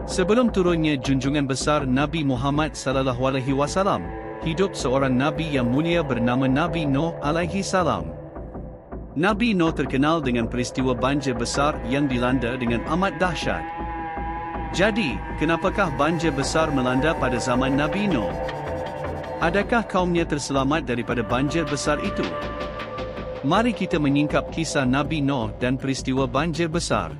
Sebelum turunnya junjungan besar Nabi Muhammad SAW, hidup seorang Nabi yang mulia bernama Nabi Nuh alaihi salam. Nabi Nuh terkenal dengan peristiwa banjir besar yang dilanda dengan amat dahsyat. Jadi, kenapakah banjir besar melanda pada zaman Nabi Nuh? Adakah kaumnya terselamat daripada banjir besar itu? Mari kita menyingkap kisah Nabi Nuh dan peristiwa banjir besar.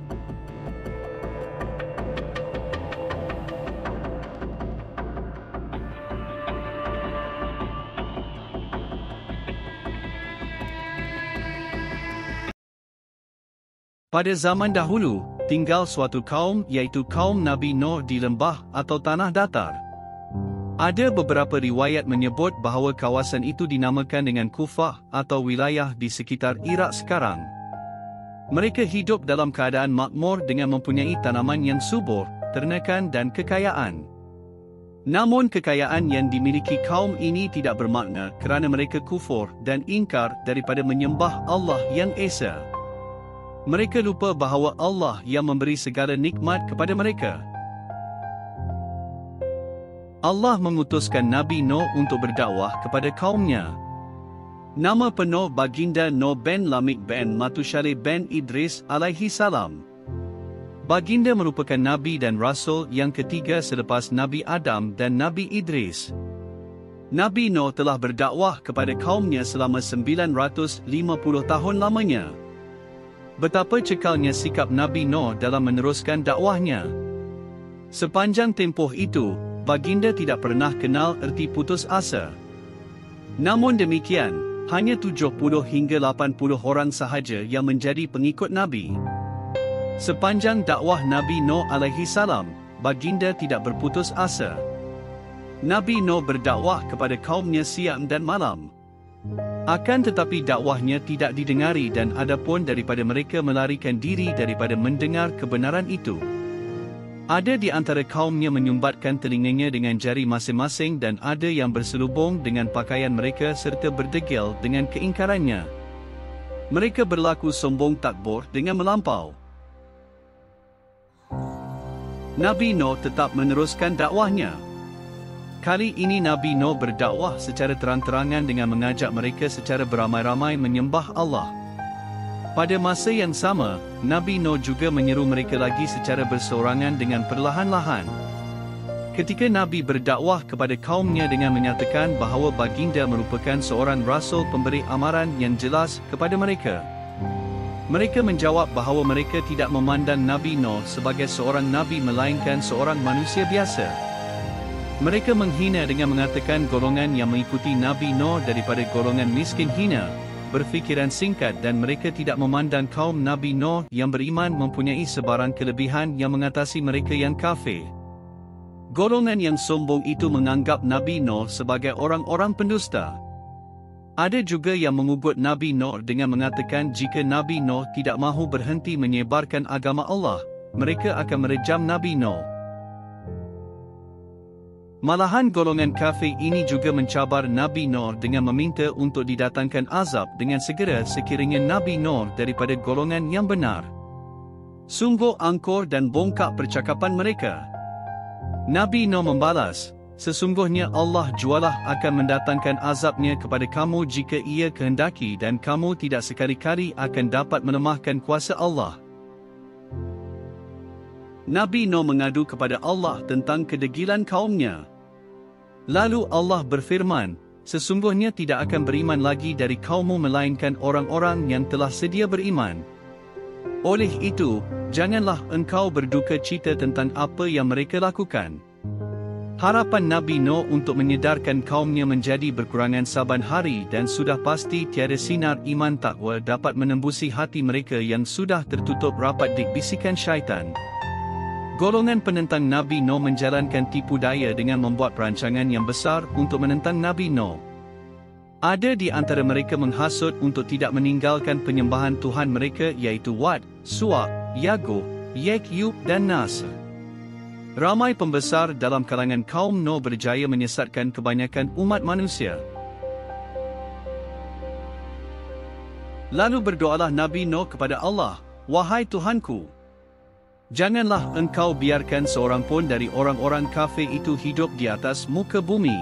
Pada zaman dahulu, tinggal suatu kaum iaitu kaum Nabi Nuh di lembah atau tanah datar. Ada beberapa riwayat menyebut bahawa kawasan itu dinamakan dengan Kufah atau wilayah di sekitar Iraq sekarang. Mereka hidup dalam keadaan makmur dengan mempunyai tanaman yang subur, ternakan dan kekayaan. Namun kekayaan yang dimiliki kaum ini tidak bermakna kerana mereka kufur dan ingkar daripada menyembah Allah yang Esa. Mereka lupa bahawa Allah yang memberi segala nikmat kepada mereka. Allah mengutuskan Nabi Nuh untuk berdakwah kepada kaumnya. Nama penuh Baginda Nuh bin Lamik bin Matusyalih bin Idris alaihi salam. Baginda merupakan Nabi dan Rasul yang ketiga selepas Nabi Adam dan Nabi Idris. Nabi Nuh telah berdakwah kepada kaumnya selama 950 tahun lamanya. Betapa cekalnya sikap Nabi Nuh dalam meneruskan dakwahnya. Sepanjang tempoh itu, Baginda tidak pernah kenal erti putus asa. Namun demikian, hanya 70 hingga 80 orang sahaja yang menjadi pengikut Nabi. Sepanjang dakwah Nabi Nuh alaihi salam, Baginda tidak berputus asa. Nabi Nuh berdakwah kepada kaumnya siang dan malam. Akan tetapi dakwahnya tidak didengari dan ada pun daripada mereka melarikan diri daripada mendengar kebenaran itu. Ada di antara kaumnya menyumbatkan telinganya dengan jari masing-masing dan ada yang berselubung dengan pakaian mereka serta berdegil dengan keingkarannya. Mereka berlaku sombong takbur dengan melampau. Nabi Nuh tetap meneruskan dakwahnya. Kali ini Nabi Nuh berdakwah secara terang-terangan dengan mengajak mereka secara beramai-ramai menyembah Allah. Pada masa yang sama, Nabi Nuh juga menyeru mereka lagi secara berseorangan dengan perlahan-lahan. Ketika Nabi berdakwah kepada kaumnya dengan menyatakan bahawa Baginda merupakan seorang Rasul pemberi amaran yang jelas kepada mereka, mereka menjawab bahawa mereka tidak memandang Nabi Nuh sebagai seorang Nabi melainkan seorang manusia biasa. Mereka menghina dengan mengatakan golongan yang mengikuti Nabi Nuh daripada golongan miskin hina, berfikiran singkat dan mereka tidak memandang kaum Nabi Nuh yang beriman mempunyai sebarang kelebihan yang mengatasi mereka yang kafir. Golongan yang sombong itu menganggap Nabi Nuh sebagai orang-orang pendusta. Ada juga yang mengugut Nabi Nuh dengan mengatakan jika Nabi Nuh tidak mahu berhenti menyebarkan agama Allah, mereka akan merejam Nabi Nuh. Malahan golongan kafir ini juga mencabar Nabi Nuh dengan meminta untuk didatangkan azab dengan segera sekiranya Nabi Nuh daripada golongan yang benar. Sungguh angkur dan bongkak percakapan mereka. Nabi Nuh membalas, sesungguhnya Allah jualah akan mendatangkan azabnya kepada kamu jika ia kehendaki dan kamu tidak sekali-kali akan dapat melemahkan kuasa Allah. Nabi Nuh mengadu kepada Allah tentang kedegilan kaumnya. Lalu Allah berfirman, sesungguhnya tidak akan beriman lagi dari kaummu melainkan orang-orang yang telah sedia beriman. Oleh itu, janganlah engkau berduka cita tentang apa yang mereka lakukan. Harapan Nabi Nuh untuk menyedarkan kaumnya menjadi berkurangan saban hari dan sudah pasti tiada sinar iman takwa dapat menembusi hati mereka yang sudah tertutup rapat di bisikan syaitan. Golongan penentang Nabi Nuh menjalankan tipu daya dengan membuat perancangan yang besar untuk menentang Nabi Nuh. Ada di antara mereka menghasut untuk tidak meninggalkan penyembahan Tuhan mereka iaitu Wad, Suwa, Yaguh, Ya'uq dan Nasr. Ramai pembesar dalam kalangan kaum Nuh berjaya menyesatkan kebanyakan umat manusia. Lalu berdoalah Nabi Nuh kepada Allah, "Wahai Tuhanku, Janganlah engkau biarkan seorang pun dari orang-orang kafir itu hidup di atas muka bumi.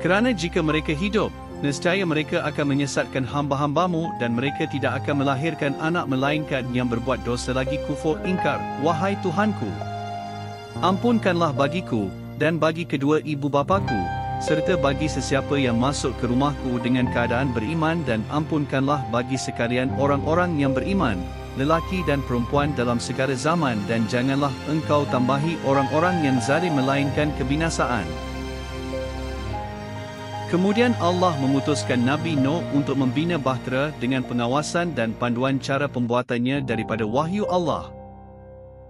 Kerana jika mereka hidup, nescaya mereka akan menyesatkan hamba-hambamu dan mereka tidak akan melahirkan anak melainkan yang berbuat dosa lagi kufur ingkar, wahai Tuhanku. Ampunkanlah bagiku, dan bagi kedua ibu bapaku, serta bagi sesiapa yang masuk ke rumahku dengan keadaan beriman dan ampunkanlah bagi sekalian orang-orang yang beriman, lelaki dan perempuan dalam segala zaman dan janganlah engkau tambahi orang-orang yang zalim melainkan kebinasaan. Kemudian Allah memutuskan Nabi Nuh untuk membina bahtera dengan pengawasan dan panduan cara pembuatannya daripada wahyu Allah.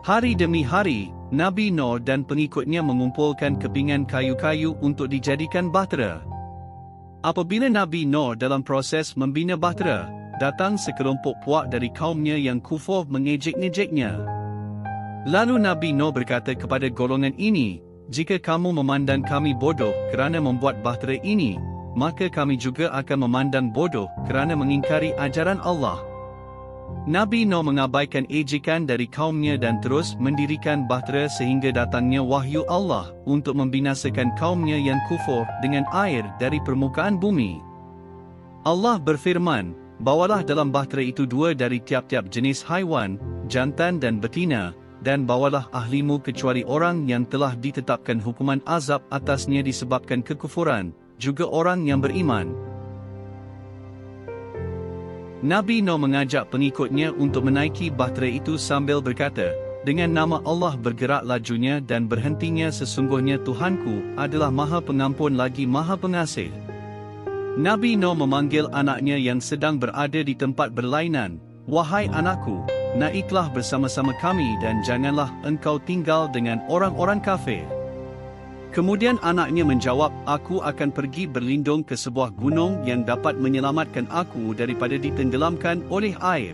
Hari demi hari, Nabi Nuh dan pengikutnya mengumpulkan kepingan kayu-kayu untuk dijadikan bahtera. Apabila Nabi Nuh dalam proses membina bahtera, datang sekelompok puak dari kaumnya yang kufur mengejek-ngejeknya. Lalu Nabi Nuh berkata kepada golongan ini, "Jika kamu memandang kami bodoh kerana membuat bahtera ini, maka kami juga akan memandang bodoh kerana mengingkari ajaran Allah." Nabi Nuh mengabaikan ejekan dari kaumnya dan terus mendirikan bahtera sehingga datangnya wahyu Allah untuk membinasakan kaumnya yang kufur dengan air dari permukaan bumi. Allah berfirman, "Bawalah dalam bahtera itu 2 dari tiap-tiap jenis haiwan, jantan dan betina, dan bawalah ahlimu kecuali orang yang telah ditetapkan hukuman azab atasnya disebabkan kekufuran, juga orang yang beriman." Nabi Nuh mengajak pengikutnya untuk menaiki bahtera itu sambil berkata, "Dengan nama Allah bergerak lajunya dan berhentinya sesungguhnya Tuhanku adalah Maha Pengampun lagi Maha Pengasih." Nabi Nuh memanggil anaknya yang sedang berada di tempat berlainan, "Wahai anakku, naiklah bersama-sama kami dan janganlah engkau tinggal dengan orang-orang kafir." Kemudian anaknya menjawab, "Aku akan pergi berlindung ke sebuah gunung yang dapat menyelamatkan aku daripada ditenggelamkan oleh air."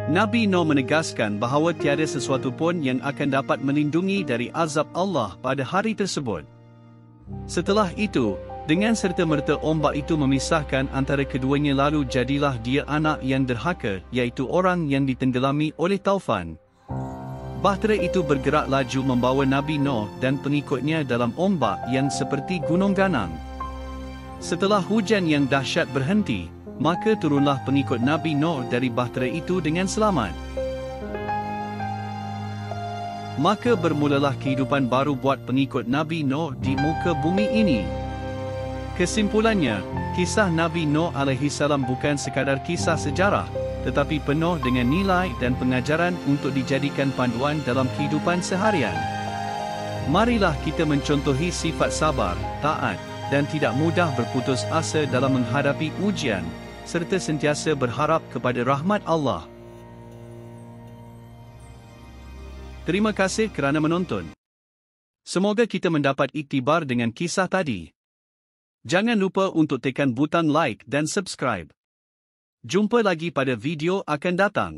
Nabi Nuh menegaskan bahawa tiada sesuatu pun yang akan dapat melindungi dari azab Allah pada hari tersebut. Setelah itu, dengan serta-merta ombak itu memisahkan antara keduanya lalu jadilah dia anak yang derhaka, iaitu orang yang ditenggelami oleh taufan. Bahtera itu bergerak laju membawa Nabi Nuh dan pengikutnya dalam ombak yang seperti gunung ganang. Setelah hujan yang dahsyat berhenti, maka turunlah pengikut Nabi Nuh dari bahtera itu dengan selamat. Maka bermulalah kehidupan baru buat pengikut Nabi Nuh di muka bumi ini. Kesimpulannya, kisah Nabi Nuh alaihissalam bukan sekadar kisah sejarah, tetapi penuh dengan nilai dan pengajaran untuk dijadikan panduan dalam kehidupan seharian. Marilah kita mencontohi sifat sabar, taat, dan tidak mudah berputus asa dalam menghadapi ujian, serta sentiasa berharap kepada rahmat Allah. Terima kasih kerana menonton. Semoga kita mendapat iktibar dengan kisah tadi. Jangan lupa untuk tekan butang like dan subscribe. Jumpa lagi pada video akan datang.